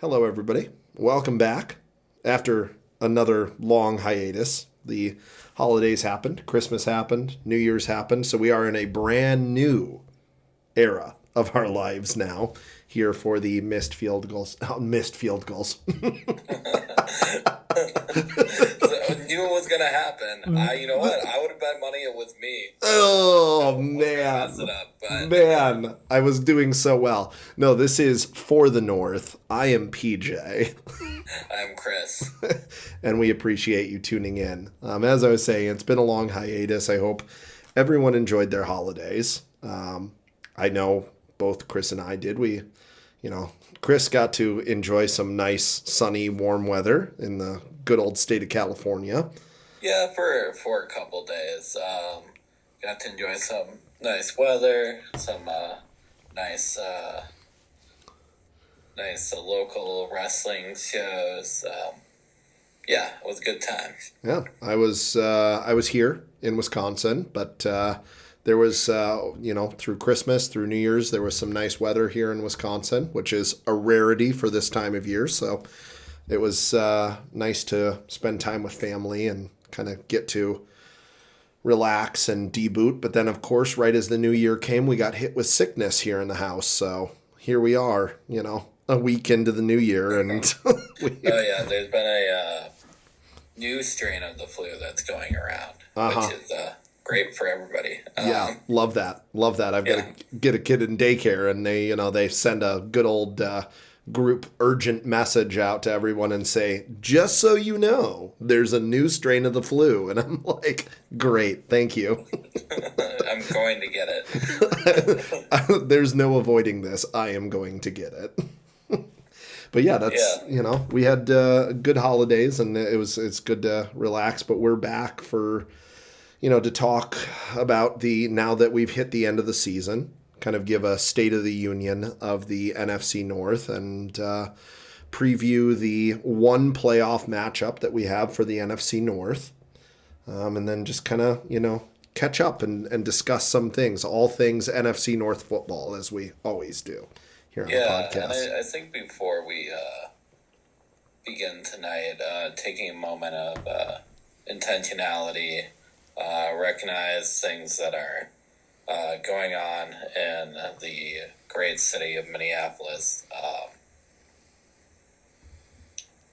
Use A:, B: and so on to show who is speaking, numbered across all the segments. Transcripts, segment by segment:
A: Hello, everybody. Welcome back. After another long hiatus, the holidays happened, Christmas happened, New Year's happened, so we are in a brand new era of our lives now here for the missed field goals. Missed field goals.
B: I knew it was going to happen. You know what? I would have bet money it was me.
A: Oh,
B: man. Mess it up, but...
A: Man, I was doing so well. No, this is For the North. I am PJ.
B: I'm Chris.
A: And we appreciate you tuning in. As I was saying, it's been a long hiatus. I hope everyone enjoyed their holidays. I know both Chris and I did. Chris got to enjoy some nice, sunny, warm weather in the good old state of California.
B: Yeah, for a couple days. Got to enjoy some nice weather, some nice local wrestling shows. Yeah, it was a good time.
A: Yeah, I was here in Wisconsin, but there was, through Christmas, through New Year's, there was some nice weather here in Wisconsin, which is a rarity for this time of year. So it was nice to spend time with family and kind of get to relax and deboot. But then, of course, right as the new year came, we got hit with sickness here in the house. So here we are, a week into the new year. And
B: there's been a new strain of the flu that's going around, which is great for everybody.
A: Love that. I've got to get a kid in daycare, and they send a good old group urgent message out to everyone and say, just so you know, there's a new strain of the flu. And I'm like, great, thank you.
B: I'm going to get it.
A: There's no avoiding this. I am going to get it. But we had good holidays, and it's good to relax, but we're back for to talk about now that we've hit the end of the season, kind of give a state of the union of the NFC North and preview the one playoff matchup that we have for the NFC North. And then just kind of, catch up and discuss some things, all things NFC North football, as we always do here on the podcast.
B: And I think before we begin tonight, taking a moment of intentionality, recognize things that are going on in the great city of Minneapolis.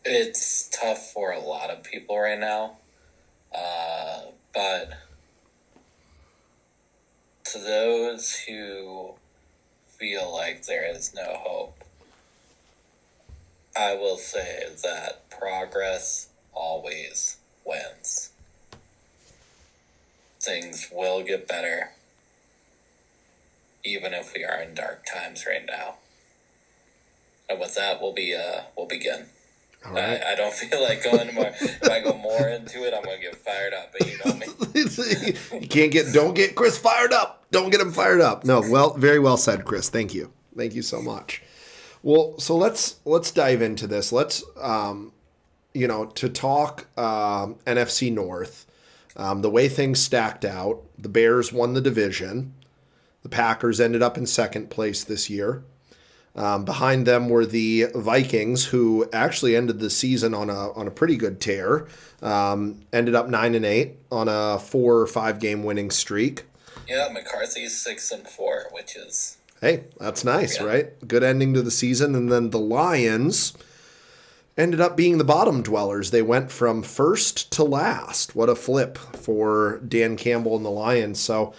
B: It's tough for a lot of people right now, but to those who feel like there is no hope, I will say that progress always wins. Things will get better, even if we are in dark times right now. And with that, we'll begin.
A: All right.
B: I don't feel like going more. If I go more into it, I'm gonna get fired up. But you know me.
A: Don't get Chris fired up. Don't get him fired up. No, very well said, Chris. Thank you so much. Well, so let's dive into this. Let's to talk NFC North. The way things stacked out, the Bears won the division. The Packers ended up in second place this year. Behind them were the Vikings, who actually ended the season on a pretty good tear. Ended up 9-8 on a 4 or 5 game winning streak.
B: Yeah, McCarthy's 6-4, which is
A: Hey, that's nice,
B: Yeah.
A: right? Good ending to the season. And then the Lions ended up being the bottom dwellers. They went from first to last. What a flip for Dan Campbell and the Lions. So,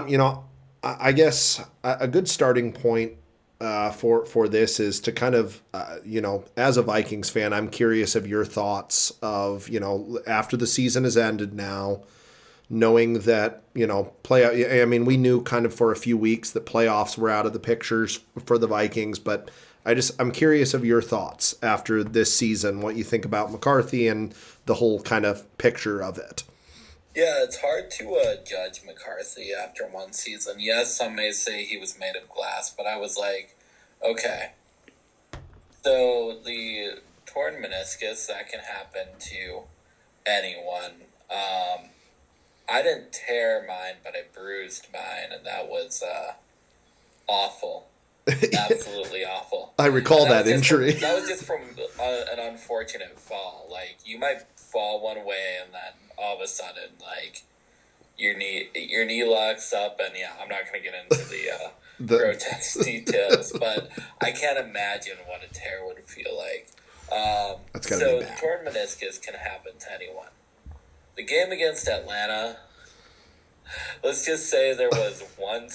A: you know, I guess a good starting point for this is to kind of as a Vikings fan, I'm curious of your thoughts of after the season has ended now, knowing that play. I mean, we knew kind of for a few weeks that playoffs were out of the pictures for the Vikings, but I'm curious of your thoughts after this season, what you think about McCarthy and the whole kind of picture of it.
B: Yeah, it's hard to judge McCarthy after one season. Yes, some may say he was made of glass, but I was like, okay, so the torn meniscus, that can happen to anyone. I didn't tear mine, but I bruised mine, and that was awful. Absolutely awful.
A: I recall that injury.
B: That was just from an unfortunate fall. Like, you might fall one way, and then all of a sudden, like, your knee locks up, and yeah, I'm not going to get into the grotesque details, but I can't imagine what a tear would feel like.
A: That's gotta be bad.
B: The torn meniscus can happen to anyone. The game against Atlanta, let's just say there was one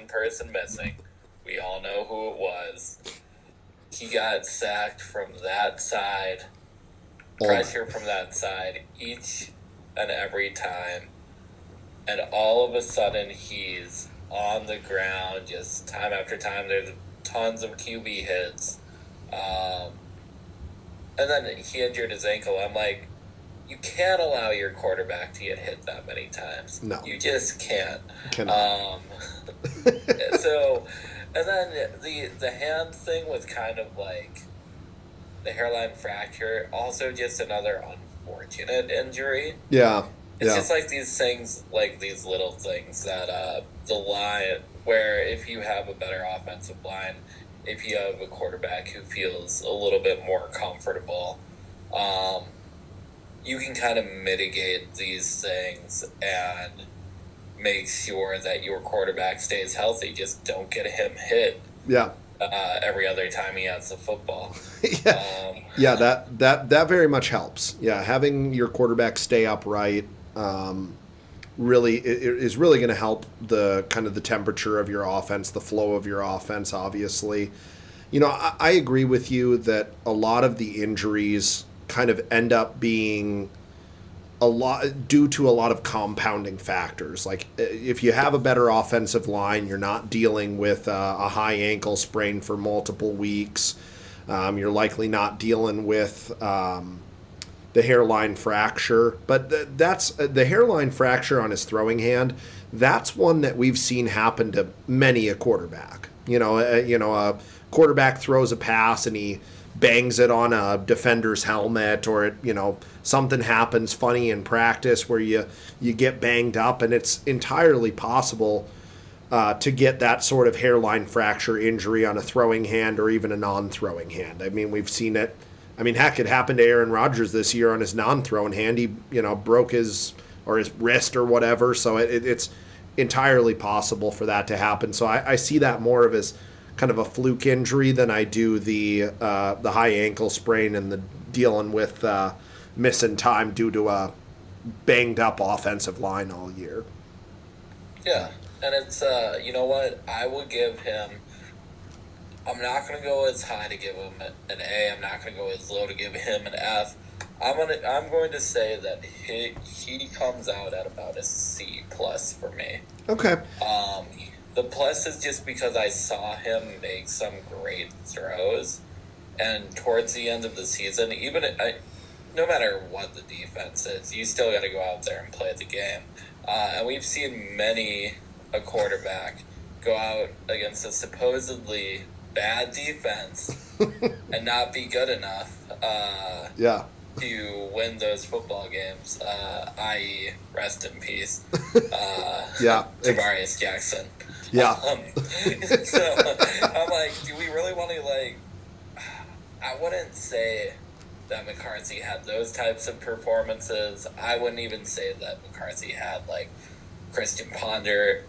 B: person missing. We all know who it was. He got sacked from that side, pressure from that side each and every time, and all of a sudden he's on the ground just time after time. There's tons of QB hits, and then he injured his ankle. I'm like, you can't allow your quarterback to get hit that many times.
A: No.
B: You just can't.
A: Cannot.
B: So, and then the hand thing was kind of like the hairline fracture. Also, just another unfortunate injury.
A: Yeah.
B: It's just like these things, like these little things that the line, where if you have a better offensive line, if you have a quarterback who feels a little bit more comfortable, you can kind of mitigate these things and make sure that your quarterback stays healthy. Just don't get him hit.
A: Yeah.
B: Every other time he has the football.
A: Yeah. That very much helps. Yeah, having your quarterback stay upright really is really going to help the kind of the temperature of your offense, the flow of your offense. Obviously, I agree with you that a lot of the injuries kind of end up being a lot due to a lot of compounding factors. Like if you have a better offensive line, you're not dealing with a high ankle sprain for multiple weeks. You're likely not dealing with the hairline fracture, but that's the hairline fracture on his throwing hand. That's one that we've seen happen to many a quarterback. A quarterback throws a pass and he bangs it on a defender's helmet, or something happens funny in practice where you get banged up, and it's entirely possible to get that sort of hairline fracture injury on a throwing hand or even a non-throwing hand. I mean, we've seen it. I mean, heck, it happened to Aaron Rodgers this year on his non-throwing hand. He broke his wrist or whatever, so it's entirely possible for that to happen. So I see that more of as kind of a fluke injury than I do the high ankle sprain and the dealing with missing time due to a banged up offensive line all year.
B: Yeah, and it's you know what, I will give him. I'm not going to go as high to give him an A. I'm not going to go as low to give him an F. I'm going to say that he comes out at about a C plus for me.
A: Okay.
B: The plus is just because I saw him make some great throws, and towards the end of the season, no matter what the defense is, you still got to go out there and play the game. And we've seen many a quarterback go out against a supposedly bad defense and not be good enough to win those football games, i.e. rest in peace, Tavarius Jackson.
A: Yeah.
B: So I'm like, do we really want to, I wouldn't say that McCarthy had those types of performances. I wouldn't even say that McCarthy had, Christian Ponder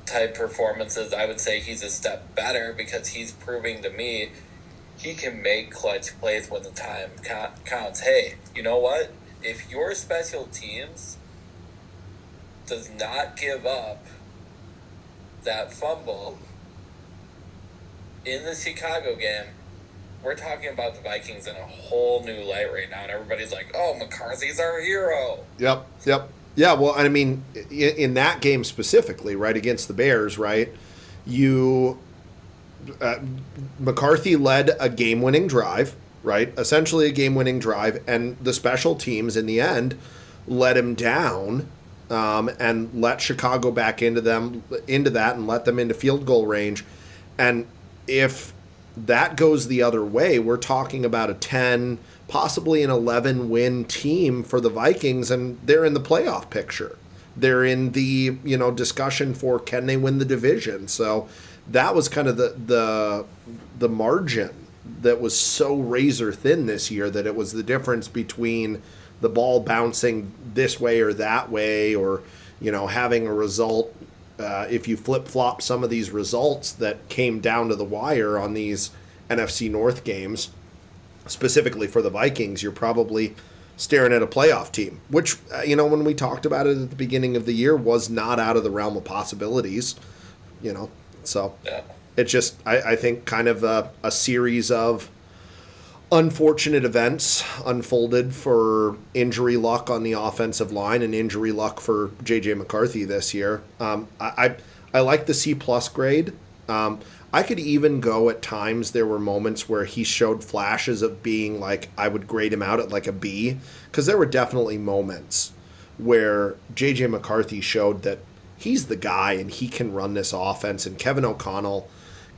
B: type performances, I would say he's a step better because he's proving to me he can make clutch plays when the time counts. Hey, you know what? If your special teams does not give up that fumble in the Chicago game, we're talking about the Vikings in a whole new light right now, and everybody's like, oh, McCarthy's our hero.
A: Yep. Yeah, well, I mean, in that game specifically, right, against the Bears, right, McCarthy led a game-winning drive, right, essentially a game-winning drive, and the special teams in the end let him down and let Chicago back into that and let them into field goal range. And if that goes the other way, we're talking about a 10, possibly an 11 win team for the Vikings, and they're in the playoff picture. They're in the, discussion for can they win the division. So that was kind of the margin that was so razor thin this year that it was the difference between the ball bouncing this way or that way, or having a result. If you flip-flop some of these results that came down to the wire on these NFC North games, specifically for the Vikings, you're probably staring at a playoff team, which, when we talked about it at the beginning of the year, was not out of the realm of possibilities, So
B: yeah.
A: It's just, I think, kind of a series of unfortunate events unfolded for injury luck on the offensive line and injury luck for J.J. McCarthy this year. I like the C+ grade. I could even go at times, there were moments where he showed flashes of being like, I would grade him out at like a B, because there were definitely moments where J.J. McCarthy showed that he's the guy and he can run this offense, and Kevin O'Connell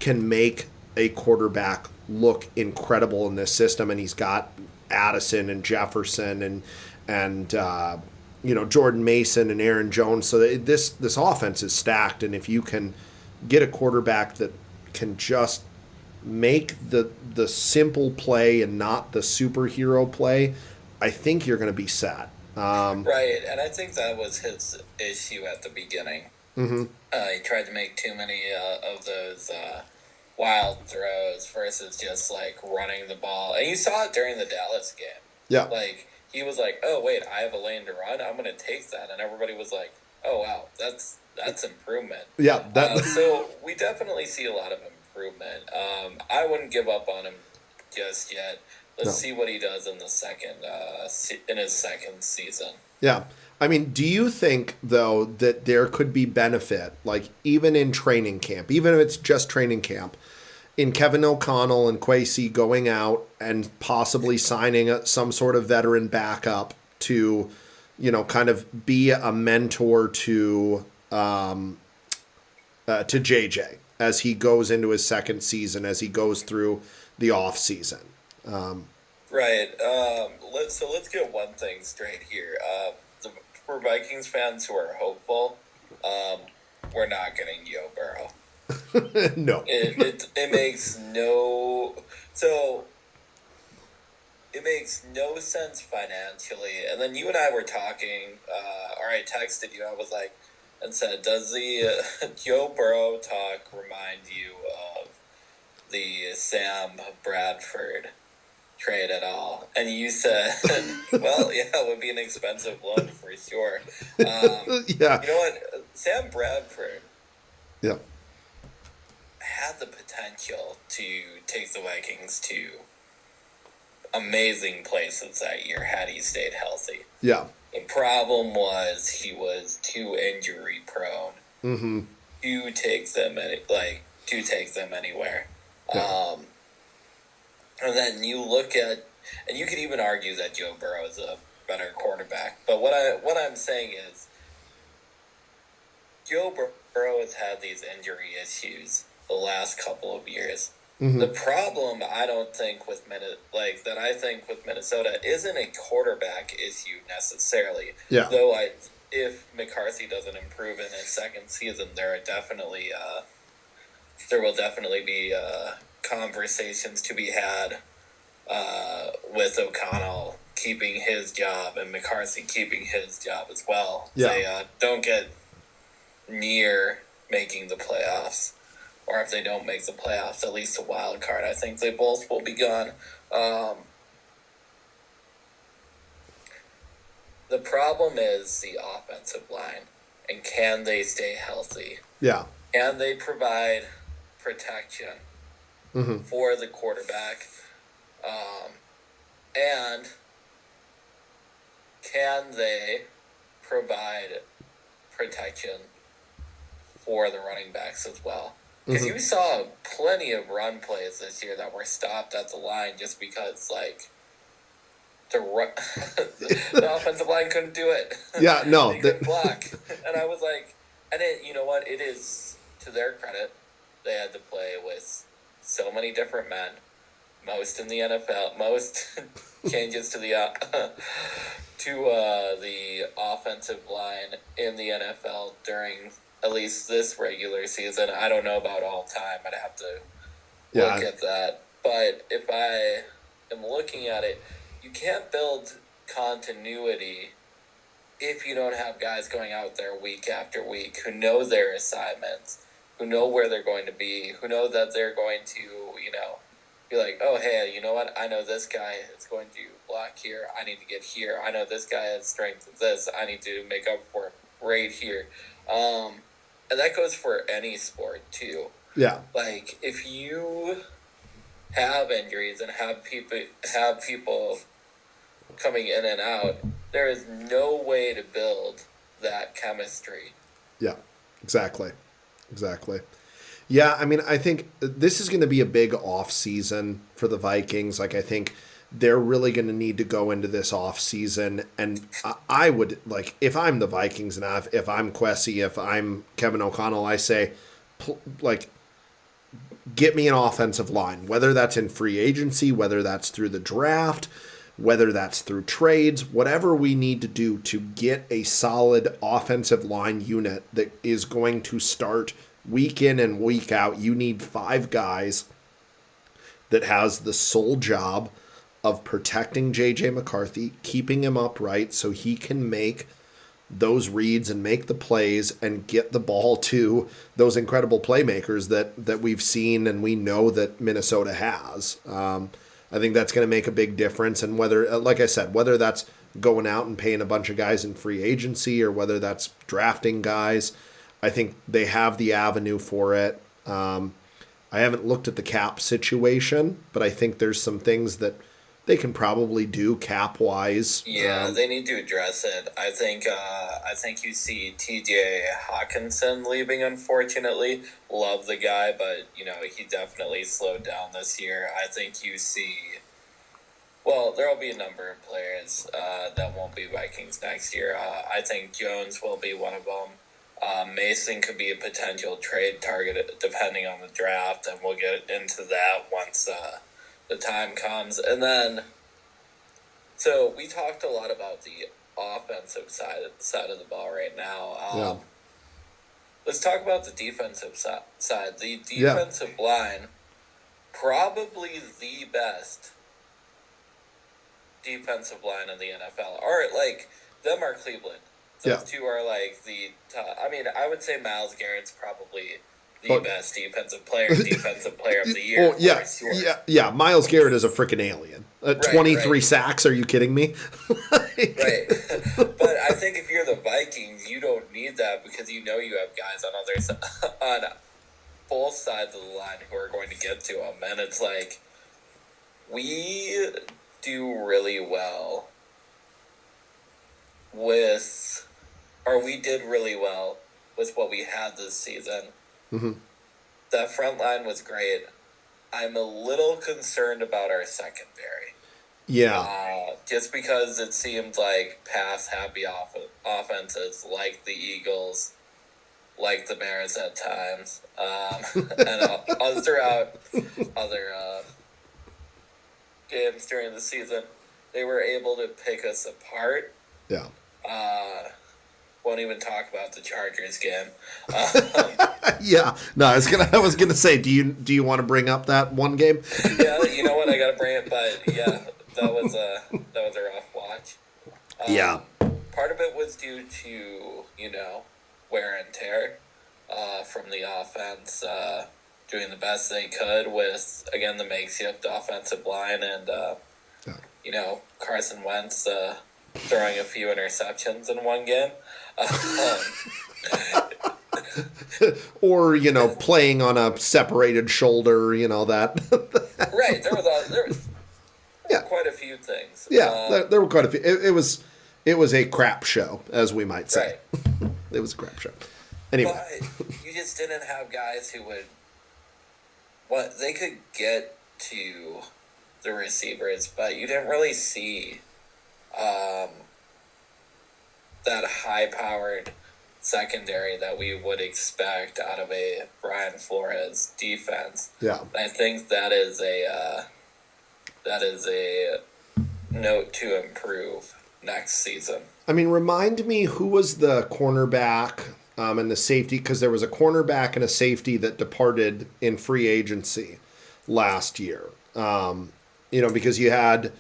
A: can make a quarterback look incredible in this system, and he's got Addison and Jefferson and Jordan Mason and Aaron Jones. So this offense is stacked, and if you can get a quarterback that can just make the simple play and not the superhero play, I think you're going to be set.
B: Right, and I think that was his issue at the beginning.
A: Mm-hmm.
B: He tried to make too many of those wild throws versus just like running the ball. And you saw it during the Dallas game.
A: Yeah.
B: Like, he was like, oh, wait, I have a lane to run. I'm going to take that. And everybody was like, oh, wow, that's improvement.
A: Yeah.
B: So we definitely see a lot of improvement. I wouldn't give up on him just yet. Let's see what he does in his second season.
A: Yeah. I mean, do you think, though, that there could be benefit, like even in training camp, even if it's just training camp, in Kevin O'Connell and Kwesi going out and possibly signing some sort of veteran backup to, kind of be a mentor to JJ as he goes into his second season, as he goes through the off season?
B: Right. Let's get one thing straight here. For Vikings fans who are hopeful, we're not getting Joe Burrow.
A: No.
B: It makes no... So, it makes no sense financially. And then you and I were talking, or I texted you, I was like, and said, does the Joe Burrow talk remind you of the Sam Bradford trade at all? And you said, well, yeah, it would be an expensive loan for sure.
A: Yeah.
B: You know what? Sam Bradford had the potential to take the Vikings to amazing places that year had he stayed healthy.
A: Yeah.
B: The problem was he was too injury prone to take them anywhere.
A: Yeah.
B: And then you look at, and you could even argue that Joe Burrow is a better quarterback. But what I'm saying is, Joe Burrow has had these injury issues the last couple of years.
A: Mm-hmm.
B: The problem I think with Minnesota isn't a quarterback issue necessarily.
A: Yeah.
B: Though if McCarthy doesn't improve in his second season, there will definitely be conversations to be had with O'Connell keeping his job and McCarthy keeping his job as well.
A: Yeah.
B: They don't get near making the playoffs. Or if they don't make the playoffs, at least a wild card. I think they both will be gone. The problem is the offensive line. And can they stay healthy?
A: Yeah.
B: Can they provide protection for the quarterback? And can they provide protection for the running backs as well? Because you saw plenty of run plays this year that were stopped at the line just because, like, the offensive line couldn't do it.
A: Yeah, no.
B: They couldn't block. And I was like, and you know what? It is, to their credit, they had to play with so many different men. Most in the NFL, most changes to the offensive line in the NFL during at least this regular season. I don't know about all time. I'd have to look at that. But if I am looking at it, you can't build continuity if you don't have guys going out there week after week who know their assignments, who know where they're going to be, who know that they're going to, be like, oh, hey, you know what? I know this guy is going to block here. I need to get here. I know this guy has strength of this. I need to make up for it right here. And that goes for any sport, too.
A: Yeah.
B: Like, if you have injuries and have people coming in and out, there is no way to build that chemistry.
A: Yeah, exactly. Yeah, I mean, I think this is going to be a big off season for the Vikings. Like, I think they're really going to need to go into this off season, and I would, like, if I'm the Vikings and if I'm Kwesi, if I'm Kevin O'Connell, I say, like, get me an offensive line, whether that's in free agency, whether that's through the draft, whether that's through trades, whatever we need to do to get a solid offensive line unit that is going to start week in and week out. You need 5 guys that has the sole job of protecting J.J. McCarthy, keeping him upright so he can make those reads and make the plays and get the ball to those incredible playmakers that we've seen and we know that Minnesota has. I think that's going to make a big difference. And whether, like I said, whether that's going out and paying a bunch of guys in free agency or whether that's drafting guys, I think they have the avenue for it. I haven't looked at the cap situation, but I think there's some things that they can probably do cap-wise.
B: Yeah, they need to address it. I think you see T.J. Hawkinson leaving, unfortunately. Love the guy, but, he definitely slowed down this year. I think you see... Well, there will be a number of players that won't be Vikings next year. I think Jones will be one of them. Mason could be a potential trade target depending on the draft, and we'll get into that once the time comes. And then, so we talked a lot about the offensive side of the ball right now. Let's talk about the defensive side. The defensive line, probably the best defensive line in the NFL. Or, them are Cleveland. Those two are, the top. I mean, I would say Myles Garrett's probably the best defensive player of the year.
A: Yeah. Myles Garrett is a freaking alien. 23 sacks. Are you kidding me?
B: Right. But I think if you're the Vikings, you don't need that because you have guys on both sides of the line who are going to get to him, and it's like we do really well we did really well with what we had this season.
A: Mm-hmm.
B: That front line was great. I'm a little concerned about our secondary.
A: Yeah.
B: Just because it seemed like pass-happy offenses like the Eagles, like the Bears at times, and throughout other games during the season, they were able to pick us apart.
A: Yeah.
B: Won't even talk about the Chargers game.
A: Yeah. No, I was gonna say, do you want to bring up that one game?
B: Yeah, you know what? I gotta bring it, but yeah, that was a rough watch.
A: Yeah.
B: Part of it was due to wear and tear. from the offense, doing the best they could with, again, the makeshift offensive line and, Carson Wentz throwing a few interceptions in one game.
A: Or, playing on a separated shoulder, that.
B: Right. There was quite a few things.
A: Yeah, there were quite a few. It was a crap show, as we might say.
B: Right.
A: It was a crap show. Anyway.
B: But you just didn't have guys who would... they could get to the receivers, but you didn't really see that high-powered secondary that we would expect out of a Brian Flores defense.
A: Yeah.
B: And I think that is a note to improve next season.
A: I mean, remind me who was the cornerback and the safety, because there was a cornerback and a safety that departed in free agency last year. Because you had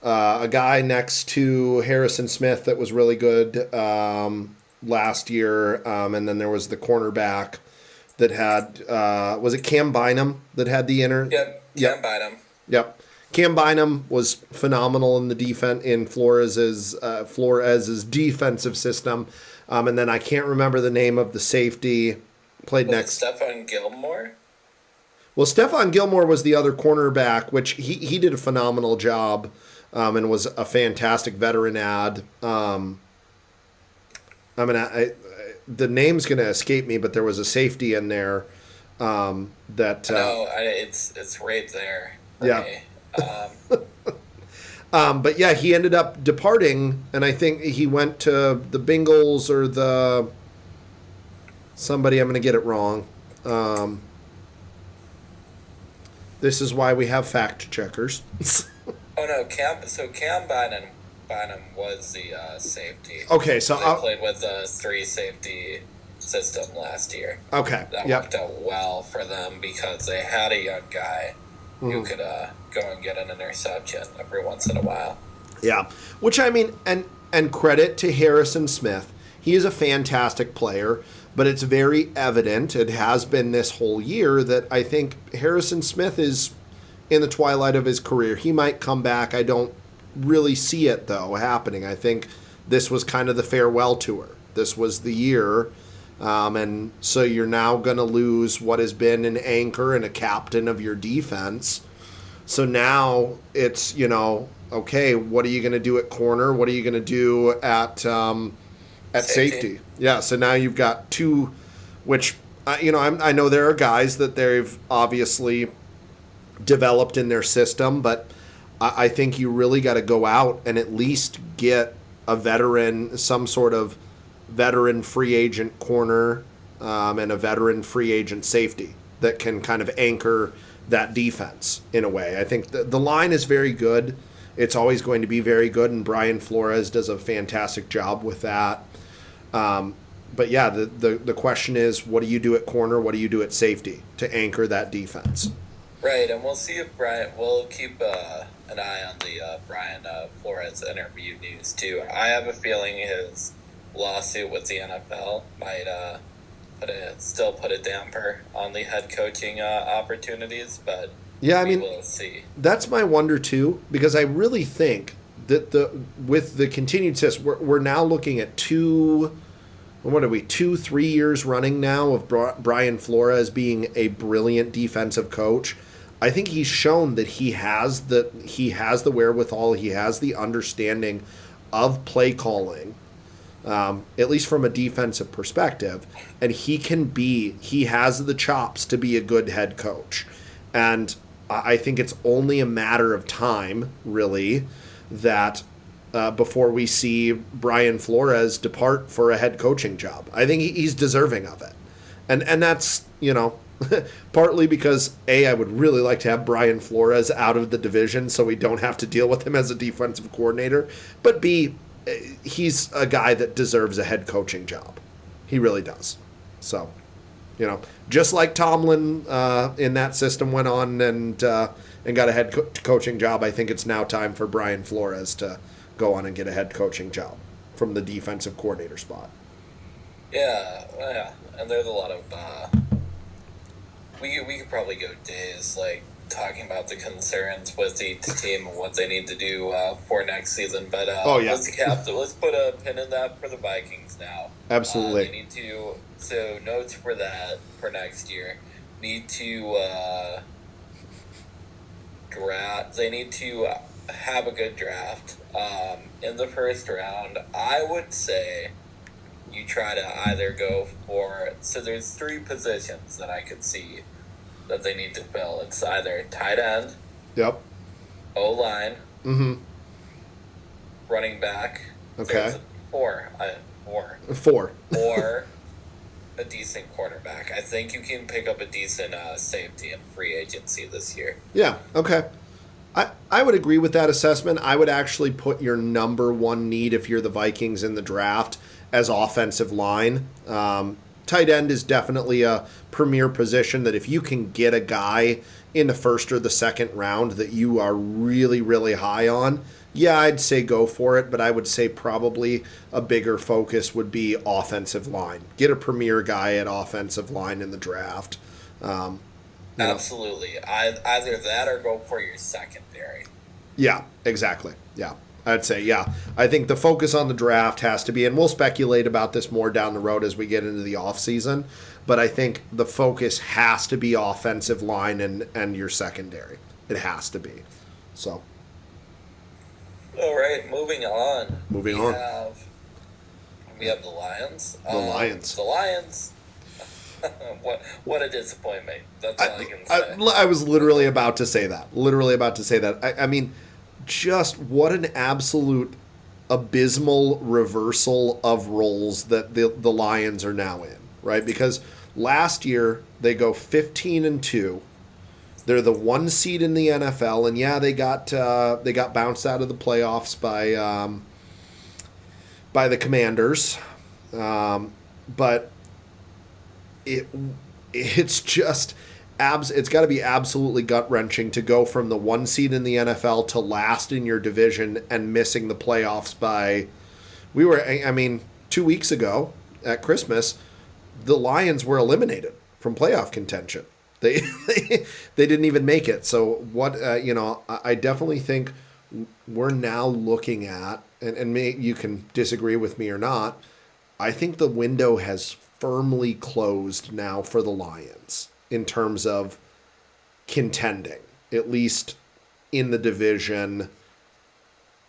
A: a guy next to Harrison Smith that was really good last year, and then there was the cornerback that had was it Cam Bynum that had the inner?
B: Yep. Cam Bynum.
A: Yep. Cam Bynum was phenomenal in the defense in Flores's defensive system, and then I can't remember the name of the safety played next.
B: Stephon Gilmore.
A: Well, Stephon Gilmore was the other cornerback, which he did a phenomenal job, and was a fantastic veteran ad. The name's going to escape me, but there was a safety in there that.
B: No, it's right there.
A: Yeah. But yeah, he ended up departing, and I think he went to the Bengals or somebody. I'm going to get it wrong. This is why we have fact checkers.
B: Oh no, Cam Bynum was the safety.
A: Okay, so
B: they played with a 3-safety system last year.
A: Okay,
B: that worked out well for them because they had a young guy who could go and get an interception every once in a while.
A: Yeah, which I mean, and credit to Harrison Smith. He is a fantastic player, but it's very evident, it has been this whole year, that I think Harrison Smith is in the twilight of his career. He might come back. I don't really see it, though, happening. I think this was kind of the farewell tour. This was the year, and so you're now going to lose what has been an anchor and a captain of your defense. So now it's, okay, what are you going to do at corner? What are you going to do at safety? Yeah, so now you've got two, which, I know there are guys that they've obviously developed in their system, but I think you really got to go out and at least get a veteran, some sort of veteran free agent corner and a veteran free agent safety that can kind of anchor that defense in a way. I think the line is very good. It's always going to be very good, and Brian Flores does a fantastic job with that. But yeah, the question is, what do you do at corner? What do you do at safety to anchor that defense?
B: Right, and we'll see if we'll keep an eye on the Brian Flores interview news too. I have a feeling his lawsuit with the NFL might still put a damper on the head coaching opportunities, but
A: yeah,
B: we'll see.
A: That's my wonder too, because I really think that with the continued success, we're now looking at 2-3 years running now of Brian Flores being a brilliant defensive coach. I think he's shown that he has the wherewithal, he has the understanding of play calling, at least from a defensive perspective, and he has the chops to be a good head coach. And I think it's only a matter of time, really, that before we see Brian Flores depart for a head coaching job. I think he's deserving of it. And that's, partly because, A, I would really like to have Brian Flores out of the division so we don't have to deal with him as a defensive coordinator. But B, he's a guy that deserves a head coaching job. He really does. So, just like Tomlin in that system went on and got a head coaching job, I think it's now time for Brian Flores to go on and get a head coaching job from the defensive coordinator spot.
B: Yeah, well, yeah, and there's a lot of we could probably go days like talking about the concerns with each team and what they need to do for next season. But
A: Oh yeah,
B: let's put a pin in that for the Vikings now.
A: absolutely.
B: They need to notes for that for next year. Need to draft. They need to have a good draft in the first round. I would say you try to either go for there's three positions that I could see that they need to fill. It's either tight end,
A: Yep.
B: O line,
A: Mm-hmm.
B: running back.
A: Okay.
B: So four,
A: Four.
B: or a decent quarterback. I think you can pick up a decent safety in free agency this year.
A: Yeah. Okay. I would agree with that assessment. I would actually put your number one need if you're the Vikings in the draft as offensive line. Tight end is definitely a premier position that if you can get a guy in the first or the second round that you are really, really high on, yeah, I'd say go for it, but I would say probably a bigger focus would be offensive line. Get a premier guy at offensive line in the draft. Um,
B: Absolutely. Either that or go for your secondary.
A: Yeah, exactly. Yeah. I'd say, yeah. I think the focus on the draft has to be, and we'll speculate about this more down the road as we get into the offseason, but I think the focus has to be offensive line and your secondary. It has to be. So.
B: All right, moving on.
A: Moving on.
B: We have the Lions.
A: The Lions.
B: The Lions. what a disappointment. That's all I can say.
A: I was literally about to say that. I mean, just what an absolute abysmal reversal of roles that the Lions are now in, right? Because last year they go 15-2. They're the one seed in the NFL, and yeah, they got bounced out of the playoffs by the Commanders, but it's just it's got to be absolutely gut wrenching to go from the one seed in the NFL to last in your division and missing the playoffs by. I mean, 2 weeks ago at Christmas, the Lions were eliminated from playoff contention. They they didn't even make it. So what I definitely think we're now looking at, and you can disagree with me or not. I think the window has firmly closed now for the Lions in terms of contending, at least in the division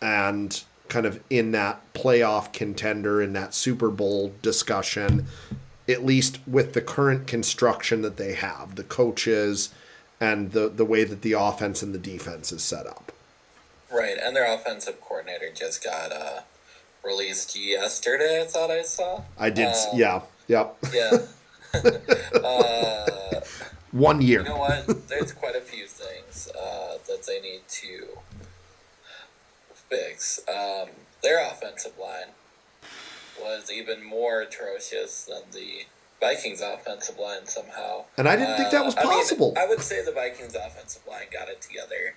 A: and kind of in that playoff contender, in that Super Bowl discussion, at least with the current construction that they have, the coaches and the way that the offense and the defense is set up.
B: Right, and their offensive coordinator just got released yesterday, I thought I saw.
A: I did, yeah. Yep.
B: Yeah.
A: 1 year.
B: You know what? There's quite a few things that they need to fix. Their offensive line was even more atrocious than the Vikings offensive line somehow.
A: And I didn't think that was possible.
B: I would say the Vikings offensive line got it together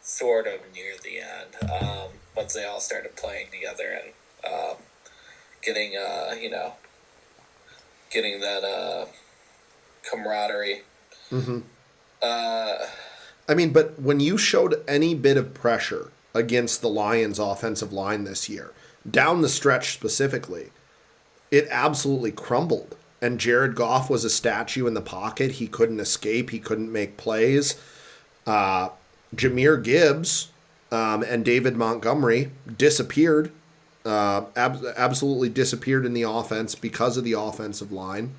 B: sort of near the end once they all started playing together and getting that camaraderie.
A: Mm-hmm. I mean, but when you showed any bit of pressure against the Lions' offensive line this year, down the stretch specifically, it absolutely crumbled. And Jared Goff was a statue in the pocket. He couldn't escape. He couldn't make plays. Jahmyr Gibbs and David Montgomery disappeared. Absolutely disappeared in the offense because of the offensive line.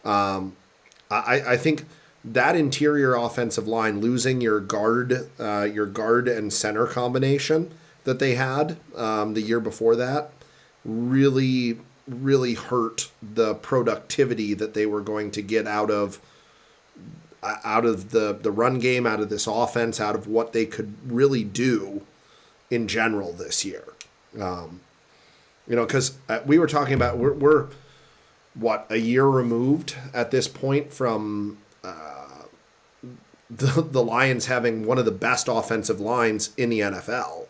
A: I think that interior offensive line, losing your guard and center combination that they had the year before that, really, really hurt the productivity that they were going to get out of the run game, out of this offense, out of what they could really do in general this year. Because we were talking about we're a year removed at this point from the Lions having one of the best offensive lines in the NFL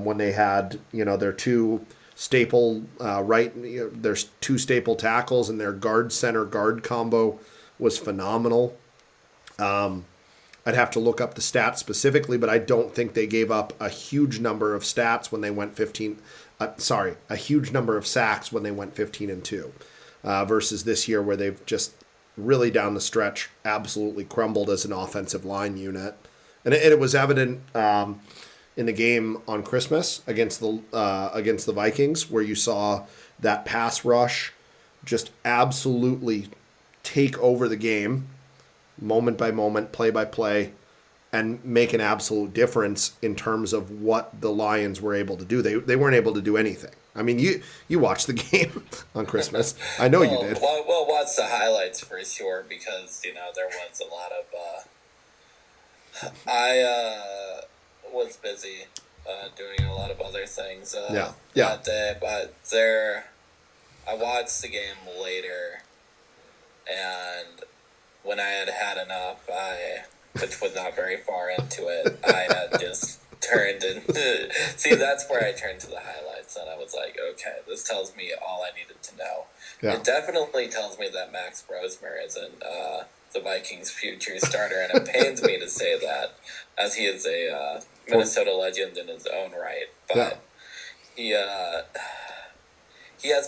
A: when they had their two staple right. There's two staple tackles, and their guard center guard combo was phenomenal. I'd have to look up the stats specifically, but I don't think they gave up a huge number of stats when they went 15. A huge number of sacks when they went 15-2, versus this year where they've just really down the stretch absolutely crumbled as an offensive line unit, and it was evident in the game on Christmas against the Vikings, where you saw that pass rush just absolutely take over the game, moment by moment, play by play, and make an absolute difference in terms of what the Lions were able to do. They weren't able to do anything. I mean, you watched the game on Christmas. I know you did.
B: Well, watch the highlights for sure, because there was a lot of. I was busy doing a lot of other things that day, but I watched the game later, and when I had enough, which was not very far into it, I had just turned and see, that's where I turned to the highlights, and I was like, okay, this tells me all I needed to know. Yeah. It definitely tells me that Max Brosmer isn't the Vikings' future starter, and it pains me to say that, as he is a Minnesota legend in his own right. But he has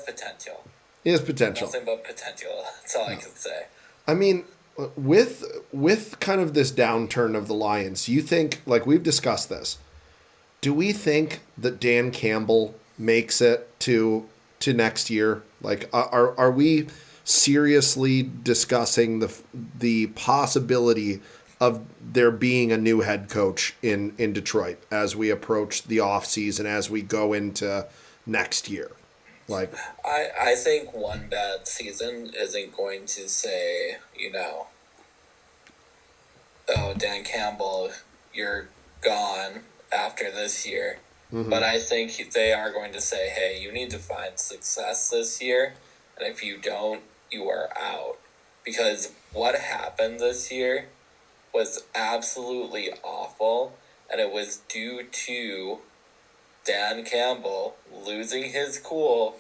B: potential.
A: He has potential.
B: Nothing but potential. That's all I can say.
A: I mean, with kind of this downturn of the Lions, you think, like we've discussed this, do we think that Dan Campbell makes it to next year? Like, are we seriously discussing the possibility of there being a new head coach in Detroit as we approach the offseason, as we go into next year? Like,
B: I think one bad season isn't going to say, oh, Dan Campbell, you're gone after this year. Mm-hmm. But I think they are going to say, hey, you need to find success this year, and if you don't, you are out. Because what happened this year was absolutely awful, and it was due to Dan Campbell losing his cool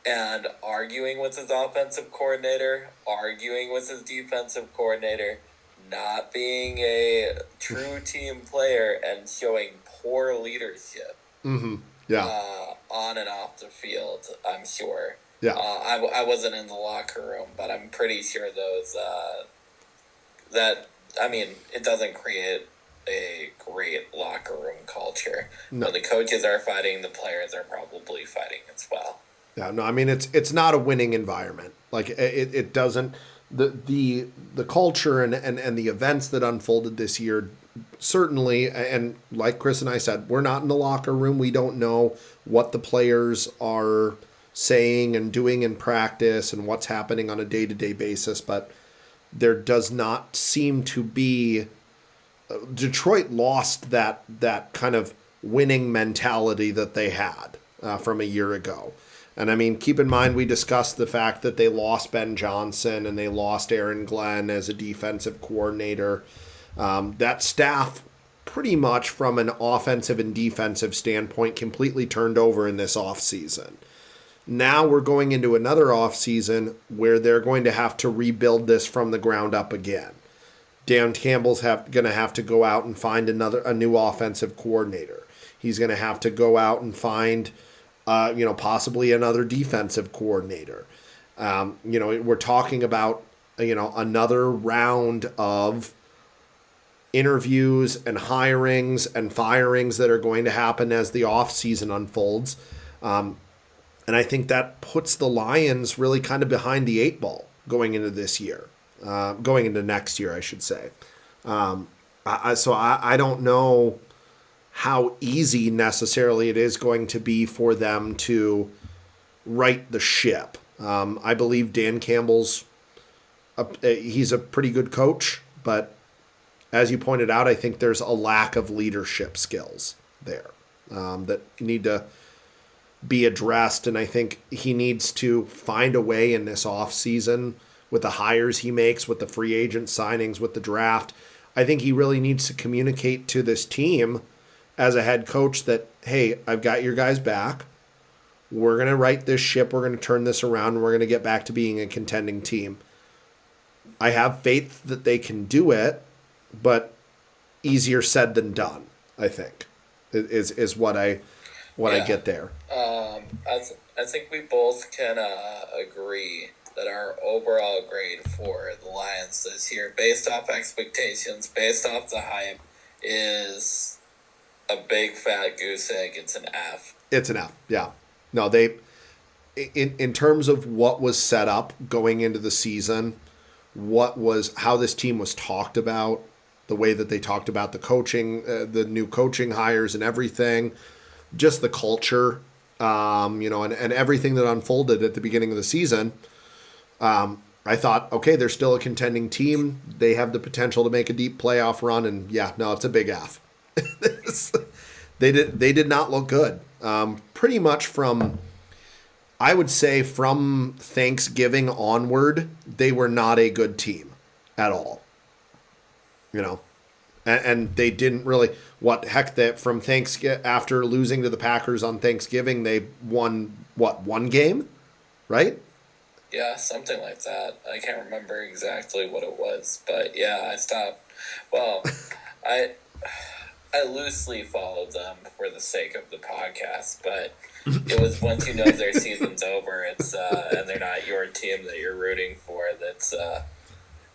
B: and arguing with his offensive coordinator, arguing with his defensive coordinator, not being a true team player, and showing poor leadership.
A: Mm-hmm. Yeah.
B: On and off the field, I'm sure.
A: Yeah.
B: I wasn't in the locker room, but I'm pretty sure those it doesn't create a great locker room culture. No. When the coaches are fighting, the players are probably fighting as well.
A: Yeah, no, I mean, it's not a winning environment. Like, it doesn't, the culture and the events that unfolded this year, certainly, and like Chris and I said, we're not in the locker room. We don't know what the players are saying and doing in practice and what's happening on a day-to-day basis, but there does not seem to be, Detroit lost that kind of winning mentality that they had from a year ago. And I mean, keep in mind, we discussed the fact that they lost Ben Johnson and they lost Aaron Glenn as a defensive coordinator. That staff, pretty much from an offensive and defensive standpoint, completely turned over in this offseason. Now we're going into another offseason where they're going to have to rebuild this from the ground up again. Dan Campbell's going to have to go out and find a new offensive coordinator. He's going to have to go out and find possibly another defensive coordinator. We're talking about, another round of interviews and hirings and firings that are going to happen as the offseason unfolds. And I think that puts the Lions really kind of behind the eight ball going into this year, going into next year, I should say. I don't know how easy necessarily it is going to be for them to right the ship. I believe Dan Campbell's he's a pretty good coach, but as you pointed out, I think there's a lack of leadership skills there that need to be addressed, and I think he needs to find a way in this offseason with the hires he makes, with the free agent signings, with the draft. I think he really needs to communicate to this team as a head coach that, hey, I've got your guys back. we're going to right this ship, we're going to turn this around, and we're going to get back to being a contending team. I have faith that they can do it, but easier said than done, I think, is what I get there.
B: I think we both can agree that our overall grade for the Lions this year, based off expectations, based off the hype, is a big fat goose egg. It's an F.
A: It's an F, yeah. No, in terms of what was set up going into the season, how this team was talked about, the way that they talked about the coaching, the new coaching hires and everything, just the culture, and everything that unfolded at the beginning of the season. I thought, okay, they're still a contending team. They have the potential to make a deep playoff run, and it's a big F. They did not look good. Pretty much I would say from Thanksgiving onward, they were not a good team at all. And they didn't really, from Thanksgiving, after losing to the Packers on Thanksgiving, they won, one game, right?
B: Yeah, something like that. I can't remember exactly what it was, but yeah, I stopped. Well, I loosely followed them for the sake of the podcast, but it was once you know their season's over, it's and they're not your team that you're rooting for.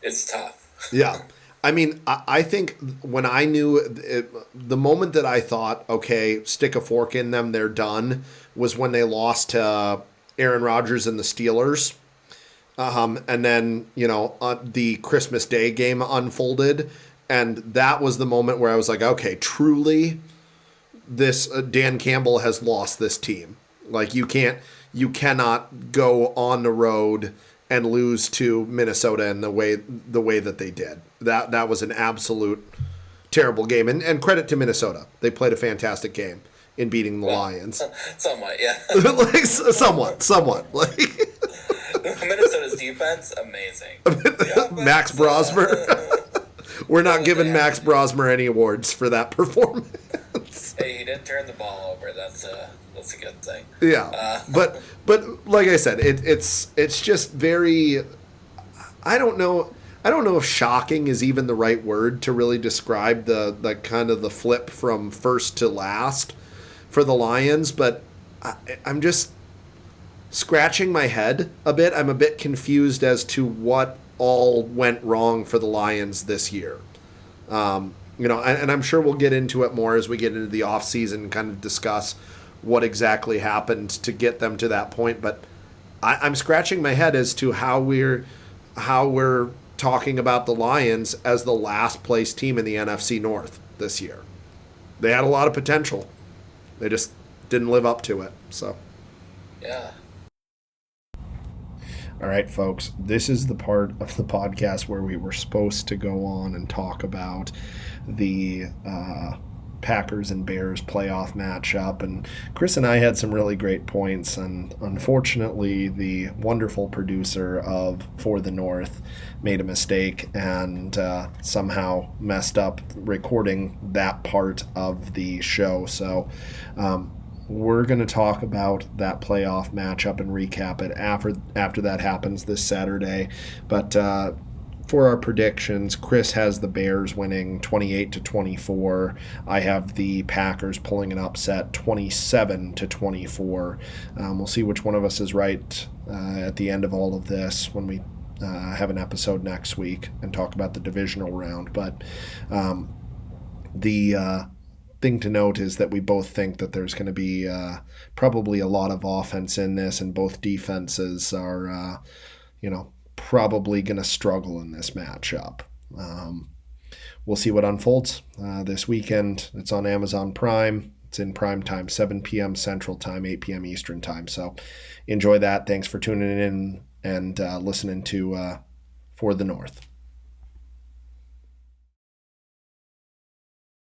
B: It's tough.
A: Yeah. I mean, I think when I knew it, the moment that I thought, okay, stick a fork in them, they're done, was when they lost to Aaron Rodgers and the Steelers. And then, the Christmas Day game unfolded. And that was the moment where I was like, okay, truly, this Dan Campbell has lost this team. Like, you cannot go on the road and lose to Minnesota in the way that they did. That was an absolute terrible game. And credit to Minnesota. They played a fantastic game in beating the Lions.
B: Somewhat, yeah.
A: Like, somewhat. Like
B: Minnesota's defense, amazing.
A: Max Brosmer. We're not giving Max Brosmer any awards for that performance.
B: Hey, he didn't turn the ball over. That's a good thing.
A: Yeah, but like I said, it's just very. I don't know if shocking is even the right word to really describe the kind of the flip from first to last for the Lions, but I'm just scratching my head a bit. I'm a bit confused as to what all went wrong for the Lions this year. And I'm sure we'll get into it more as we get into the offseason and kind of discuss what exactly happened to get them to that point. But I'm scratching my head as to how we're talking about the Lions as the last place team in the NFC North this year. They had a lot of potential. They just didn't live up to it. So,
B: yeah.
A: All right, folks, this is the part of the podcast where we were supposed to go on and talk about the Packers and Bears playoff matchup. And Chris and I had some really great points. And unfortunately, the wonderful producer of For the North made a mistake and somehow messed up recording that part of the show. So, we're going to talk about that playoff matchup and recap it after that happens this Saturday. But for our predictions, Chris has the Bears winning 28-24. I have the Packers pulling an upset 27-24. We'll see which one of us is right at the end of all of this when we have an episode next week and talk about the divisional round. But the thing to note is that we both think that there's going to be probably a lot of offense in this, and both defenses are, probably going to struggle in this matchup. We'll see what unfolds this weekend. It's on Amazon Prime. It's in prime time, 7 p.m. Central Time, 8 p.m. Eastern Time. So enjoy that. Thanks for tuning in and listening to For the North.